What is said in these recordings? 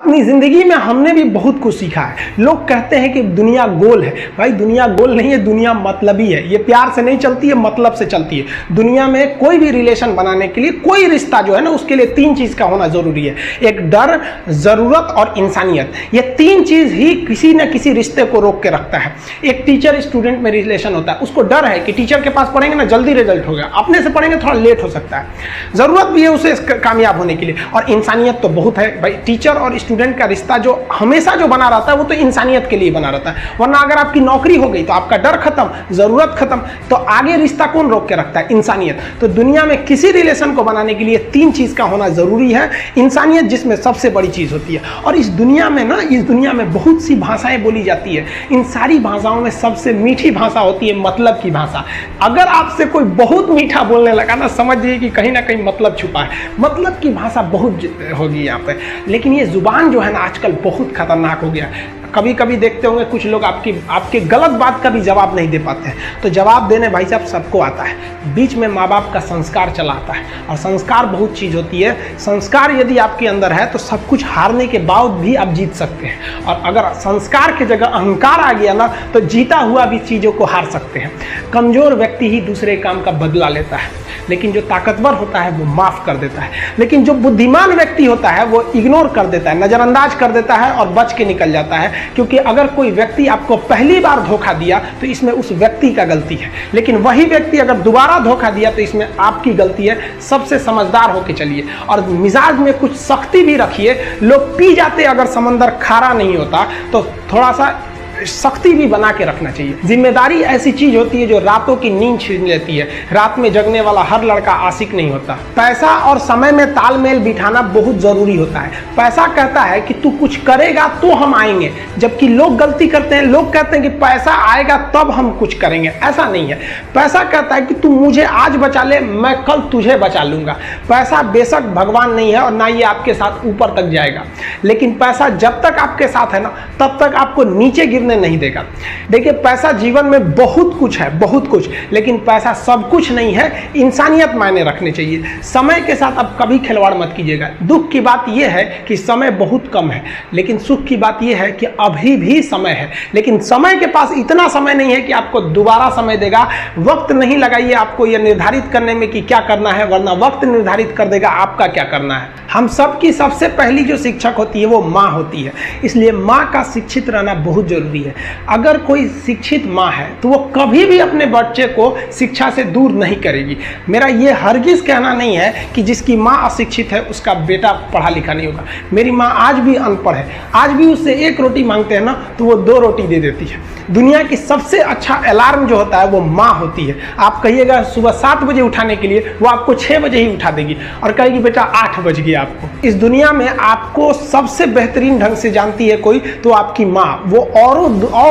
अपनी ज़िंदगी में हमने भी बहुत कुछ सीखा है। लोग कहते हैं कि दुनिया गोल है। भाई दुनिया गोल नहीं है, दुनिया मतलबी है। ये प्यार से नहीं चलती है, मतलब से चलती है। दुनिया में कोई भी रिलेशन बनाने के लिए, कोई रिश्ता जो है ना, उसके लिए तीन चीज़ का होना ज़रूरी है। एक डर, ज़रूरत और इंसानियत। ये तीन चीज़ ही किसी न किसी रिश्ते को रोक के रखता है। एक टीचर स्टूडेंट में रिलेशन होता है, उसको डर है कि टीचर के पास पढ़ेंगे ना जल्दी रिजल्ट होगा, अपने से पढ़ेंगे थोड़ा लेट हो सकता है। ज़रूरत भी है उसे कामयाब होने के लिए, और इंसानियत तो बहुत है भाई। टीचर और स्टूडेंट का रिश्ता जो हमेशा जो बना रहता है वो तो इंसानियत के लिए बना रहता है। वरना अगर आपकी नौकरी हो गई तो आपका डर खत्म, ज़रूरत खत्म, तो आगे रिश्ता कौन रोक के रखता है? इंसानियत। तो दुनिया में किसी रिलेशन को बनाने के लिए तीन चीज़ का होना ज़रूरी है। इंसानियत जिसमें सबसे बड़ी चीज़ होती है। और इस दुनिया में ना, इस दुनिया में बहुत सी भाषाएं बोली जाती है। इन सारी भाषाओं में सबसे मीठी भाषा होती है मतलब की भाषा। अगर आपसे कोई बहुत मीठा बोलने लगा ना, समझिए कि कहीं ना कहीं मतलब छुपा है। मतलब की भाषा बहुत होगी यहाँ पे। लेकिन ये जुबान जो है ना आजकल बहुत खतरनाक हो गया। कभी कभी देखते होंगे कुछ लोग आपके गलत बात का भी जवाब नहीं दे पाते हैं। तो जवाब देने भाई साहब सबको आता है। बीच में माँ बाप का संस्कार चला आता है, और संस्कार बहुत चीज़ होती है। संस्कार यदि आपके अंदर है तो सब कुछ हारने के बाद भी आप जीत सकते हैं। और अगर संस्कार की जगह अहंकार आ गया ना, तो जीता हुआ भी चीज़ों को हार सकते हैं। कमज़ोर व्यक्ति ही दूसरे काम का बदला लेता है, लेकिन जो ताकतवर होता है वो माफ़ कर देता है। लेकिन जो बुद्धिमान व्यक्ति होता है वो इग्नोर कर देता है, नज़रअंदाज कर देता है और बच के निकल जाता है। क्योंकि अगर कोई व्यक्ति आपको पहली बार धोखा दिया तो इसमें उस व्यक्ति का गलती है, लेकिन वही व्यक्ति अगर दोबारा धोखा दिया तो इसमें आपकी गलती है। सबसे समझदार होके चलिए, और मिजाज में कुछ सख्ती भी रखिए। लोग पी जाते अगर समंदर खारा नहीं होता, तो थोड़ा सा सख्ती भी बना के रखना चाहिए। जिम्मेदारी ऐसी चीज होती है जो रातों की नींद छीन लेती है। रात में जगने वाला हर लड़का आशिक नहीं होता। पैसा और समय में तालमेल बिठाना बहुत जरूरी होता है। पैसा कहता है कि तू कुछ करेगा तो हम आएंगे, जबकि लोग गलती करते हैं। लोग कहते हैं कि पैसा आएगा तब हम कुछ करेंगे। ऐसा नहीं है। पैसा कहता है कि तू मुझे आज बचा ले, मैं कल तुझे बचा लूंगा। पैसा बेशक भगवान नहीं है और ना ये आपके साथ ऊपर तक जाएगा, लेकिन पैसा जब तक आपके साथ है ना, तब तक आपको नीचे गिरने नहीं देगा। देखिए, पैसा जीवन में बहुत कुछ है, बहुत कुछ, लेकिन पैसा सब कुछ नहीं है। इंसानियत मायने रखने चाहिए। समय के साथ आप कभी खिलवाड़ मत कीजिएगा। दुख की बात यह है कि समय बहुत कम है, लेकिन सुख की बात यह है कि अभी भी समय है। लेकिन समय के पास इतना समय नहीं है कि आपको दोबारा समय देगा। वक्त नहीं लगाइए आपको यह निर्धारित करने में कि क्या करना है, वरना वक्त निर्धारित कर देगा आपका क्या करना है। हम सबकी सबसे पहली जो शिक्षक होती है वो माँ होती है, इसलिए माँ का शिक्षित रहना बहुत जरूरी है। अगर कोई शिक्षित माँ है तो वो कभी भी अपने बच्चे को शिक्षा से दूर नहीं करेगी। मेरा ये हरगिज कहना नहीं है कि जिसकी माँ अशिक्षित है उसका बेटा पढ़ा लिखा नहीं होगा। मेरी माँ आज भी अनपढ़ है, आज भी उससे एक रोटी मांगते हैं ना तो वो 2 रोटी दे देती है। दुनिया की सबसे अच्छा अलार्म जो होता है वो माँ होती है। आप कहिएगा सुबह 7 बजे उठाने के लिए, वो आपको 6 बजे ही उठा देगी और कहेगी बेटा 8 बज गया आपको। इस दुनिया में आपको सबसे बेहतरीन ढंग से जानती है कोई तो आपकी माँ। वो और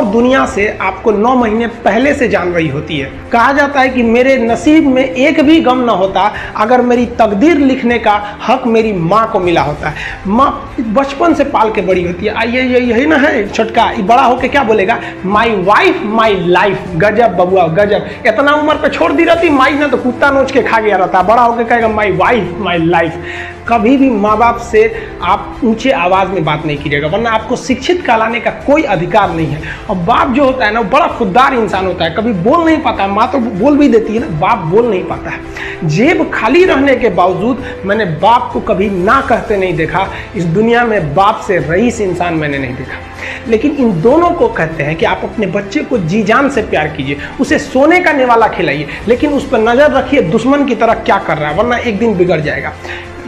दुनिया से आपको 9 महीने पहले से जान रही होती है। कहा जाता है कि मेरे नसीब में एक भी गम न होता अगर मेरी तकदीर लिखने का हक मेरी माँ को मिला होता है। माँ बचपन से पाल के बड़ी होती है। आइए यही ना है छोटका, बड़ा होके क्या बोलेगा? My wife my life. गजब बबुआ गजब। इतना उम्र पे छोड़ दी रहती माई ना तो कुत्ता नोच के खा गया रहता। बड़ा होके कहेगा माई वाइफ माई लाइफ। कभी भी माँ बाप से आप ऊंचे आवाज में बात नहीं कीजिएगा, वरना आपको शिक्षित कहलाने का कोई अधिकार नहीं है। और बाप जो होता है ना, वो बड़ा खुददार इंसान होता है, कभी बोल नहीं पाता है। माँ तो बोल भी देती है ना, बाप बोल नहीं पाता है। जेब खाली रहने के बावजूद मैंने बाप को कभी ना कहते नहीं देखा। इस दुनिया में बाप से रईस इंसान मैंने नहीं देखा। लेकिन इन दोनों को कहते हैं कि आप अपने बच्चे को जी जान से प्यार कीजिए, उसे सोने का निवाला खिलाइए, लेकिन उस पर नजर रखिए दुश्मन की तरह क्या कर रहा है, वरना एक दिन बिगड़ जाएगा।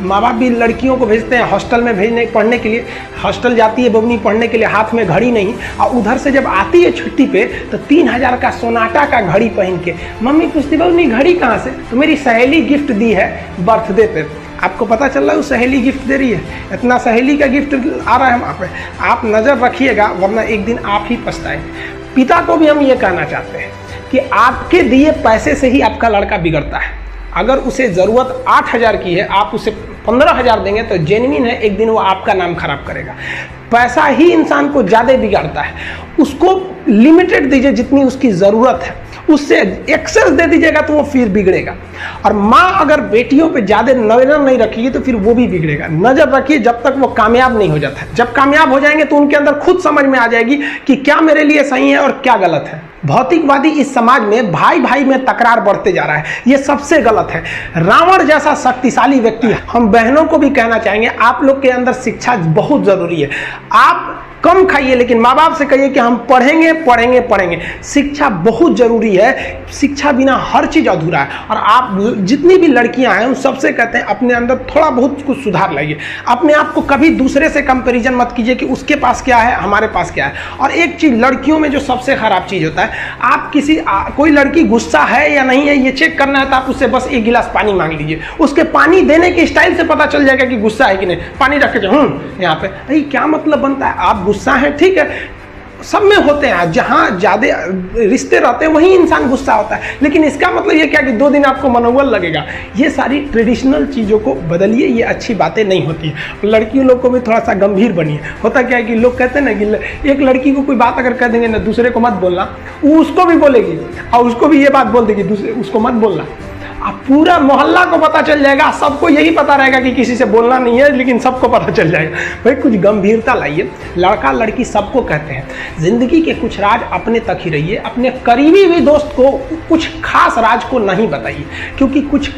माँ बाप भी लड़कियों को भेजते हैं हॉस्टल में पढ़ने के लिए। हॉस्टल जाती है बबनी पढ़ने के लिए, हाथ में घड़ी नहीं, और उधर से जब आती है छुट्टी पे तो 3000 का सोनाटा का घड़ी पहन के मम्मी पूछती बबनी घड़ी कहाँ से? तो मेरी सहेली गिफ्ट दी है बर्थडे पे। आपको पता चल रहा है वो सहेली गिफ्ट दे रही है? इतना सहेली का गिफ्ट आ रहा है वहाँ पे। आप नज़र रखिएगा, वरना एक दिन आप ही पछताएंगे। पिता को भी हम ये कहना चाहते हैं कि आपके दिए पैसे से ही आपका लड़का बिगड़ता है। अगर उसे ज़रूरत 8000 की है, आप उसे 15000 देंगे तो जेन्युइन है, एक दिन वो आपका नाम खराब करेगा। पैसा ही इंसान को ज़्यादा बिगाड़ता है। उसको लिमिटेड दीजिए जितनी उसकी ज़रूरत है, उससे एक्सेस दे दीजिएगा तो वो फिर बिगड़ेगा। और माँ अगर बेटियों पे ज़्यादा नजर नहीं रखेगी तो फिर वो भी बिगड़ेगा। नजर रखिए जब तक वो कामयाब नहीं हो जाता है। जब कामयाब हो जाएंगे तो उनके अंदर खुद समझ में आ जाएगी कि क्या मेरे लिए सही है और क्या गलत है। भौतिकवादी इस समाज में भाई भाई में तकरार बढ़ते जा रहा है, ये सबसे गलत है। रावण जैसा शक्तिशाली व्यक्ति है। हम बहनों को भी कहना चाहेंगे, आप लोग के अंदर शिक्षा बहुत जरूरी है। आप कम खाइए लेकिन माँ बाप से कहिए कि हम पढ़ेंगे पढ़ेंगे पढ़ेंगे। शिक्षा बहुत जरूरी है, शिक्षा बिना हर चीज अधूरा है। और आप जितनी भी लड़कियां हैं उन सबसे कहते हैं अपने अंदर थोड़ा बहुत कुछ सुधार लाइए। अपने आप को कभी दूसरे से कंपैरिजन मत कीजिए कि उसके पास क्या है हमारे पास क्या है। और एक चीज लड़कियों में जो सबसे खराब चीज होता है, आप कोई लड़की गुस्सा है या नहीं है ये चेक करना है तो आप उससे बस एक गिलास पानी मांग लीजिए। उसके पानी देने के स्टाइल से पता चल जाएगा कि गुस्सा है कि नहीं। पानी रख के यहाँ पे भाई क्या मतलब बनता है। आप गुस्सा है ठीक है, सब में होते हैं, जहाँ ज़्यादा रिश्ते रहते हैं वहीं इंसान गुस्सा होता है। लेकिन इसका मतलब ये क्या कि 2 दिन आपको मनोबल लगेगा। ये सारी ट्रेडिशनल चीज़ों को बदलिए, ये अच्छी बातें नहीं होती हैं। लड़कियों लोग को भी थोड़ा सा गंभीर बनिए। होता क्या है कि लोग कहते हैं ना कि एक लड़की को कोई बात अगर कह देंगे ना दूसरे को मत बोलना, वो उसको भी बोलेगी और उसको भी ये बात बोल देगी दूसरे उसको मत बोलना। अब पूरा मोहल्ला को पता चल जाएगा, सबको यही पता रहेगा कि किसी से बोलना नहीं है, लेकिन सबको पता चल जाएगा। भाई कुछ गंभीरता लाइए। लड़का लड़की सबको कहते हैं, जिंदगी के कुछ राज अपने तक ही रहिए। अपने करीबी भी दोस्त को कुछ खास राज को नहीं बताइए, क्योंकि कुछ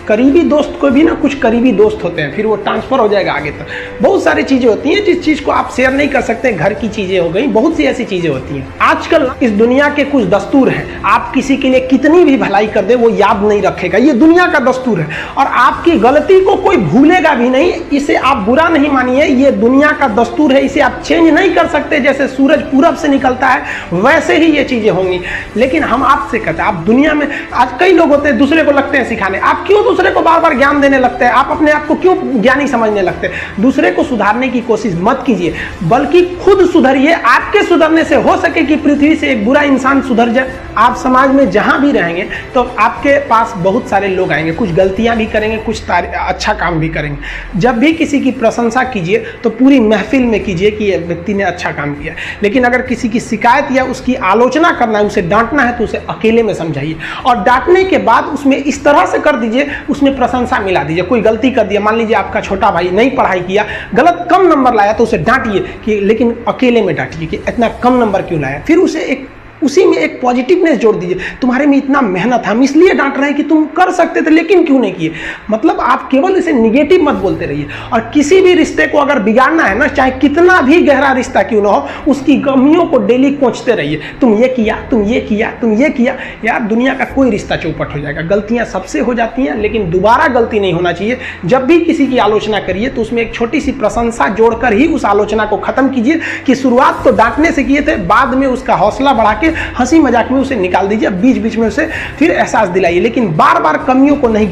करीबी दोस्त को भी ना कुछ करीबी दोस्त होते हैं, फिर वो ट्रांसफर हो जाएगा आगे तक। बहुत सारी चीज़ें होती हैं जिस चीज़ को आप शेयर नहीं कर सकते। घर की चीज़ें हो गई, बहुत सी ऐसी चीज़ें होती हैं। आजकल इस दुनिया के कुछ दस्तूर हैं, आप किसी के लिए कितनी भी भलाई कर दे वो याद नहीं रखेगा। ये दुनिया का दस्तूर है और आपकी गलती को कोई भूलेगा भी नहीं। इसे आप बुरा नहीं मानिए, ये दुनिया का दस्तूर है, इसे आप चेंज नहीं कर सकते। जैसे सूरज पूरब से निकलता है वैसे ही ये चीज़ें होंगी। लेकिन हम आपसे कहते हैं, आप दुनिया में आज कई लोग होते हैं दूसरे को लगते हैं सिखाने। आप क्यों दूसरे को बार बार ज्ञान देने लगते हैं? आप अपने आप को क्यों ज्ञानी समझने लगते हैं? दूसरे को सुधारने की कोशिश मत कीजिए, बल्कि खुद सुधरिए। आपके सुधरने से हो सके कि पृथ्वी से एक बुरा इंसान सुधर जाए। आप समाज में जहां भी रहेंगे तो आपके पास बहुत सारे लोग आएंगे, कुछ गलतियां भी करेंगे, कुछ अच्छा काम भी करेंगे। जब भी किसी की प्रशंसा कीजिए तो पूरी महफिल में कीजिए कि यह व्यक्ति ने अच्छा काम किया। लेकिन अगर किसी की शिकायत या उसकी आलोचना करना है, उसे डांटना है, तो उसे अकेले में समझाइए। और डांटने के बाद उसमें इस तरह से कर दीजिए, उसमें प्रशंसा मिला दीजिए। कोई गलती कर दिया, मान लीजिए आपका छोटा भाई नहीं पढ़ाई किया, गलत कम नंबर लाया, तो उसे डांटिए कि, लेकिन अकेले में डांटिए कि इतना कम नंबर क्यों लाया। फिर उसे उसी में एक पॉजिटिवनेस जोड़ दीजिए। तुम्हारे में इतना मेहनत है, हम इसलिए डांट रहे हैं कि तुम कर सकते थे लेकिन क्यों नहीं किए। मतलब आप केवल इसे निगेटिव मत बोलते रहिए। और किसी भी रिश्ते को अगर बिगाड़ना है ना, चाहे कितना भी गहरा रिश्ता क्यों ना हो, उसकी कमियों को डेली कोंचते रहिए। तुम ये किया, तुम ये किया, तुम ये किया। यार दुनिया का कोई रिश्ता चौपट हो जाएगा। गलतियां सबसे हो जाती हैं, लेकिन दोबारा गलती नहीं होना चाहिए। जब भी किसी की आलोचना करिए तो उसमें एक छोटी सी प्रशंसा जोड़कर ही उस आलोचना को खत्म कीजिए कि शुरुआत तो डांटने से किए थे, बाद में उसका हौसला बढ़ा के हंसी मजाक में उसे निकाल दीजिए। बीच बीच में उसे फिर एहसास दिलाइए, लेकिन बार बार कमियों को नहीं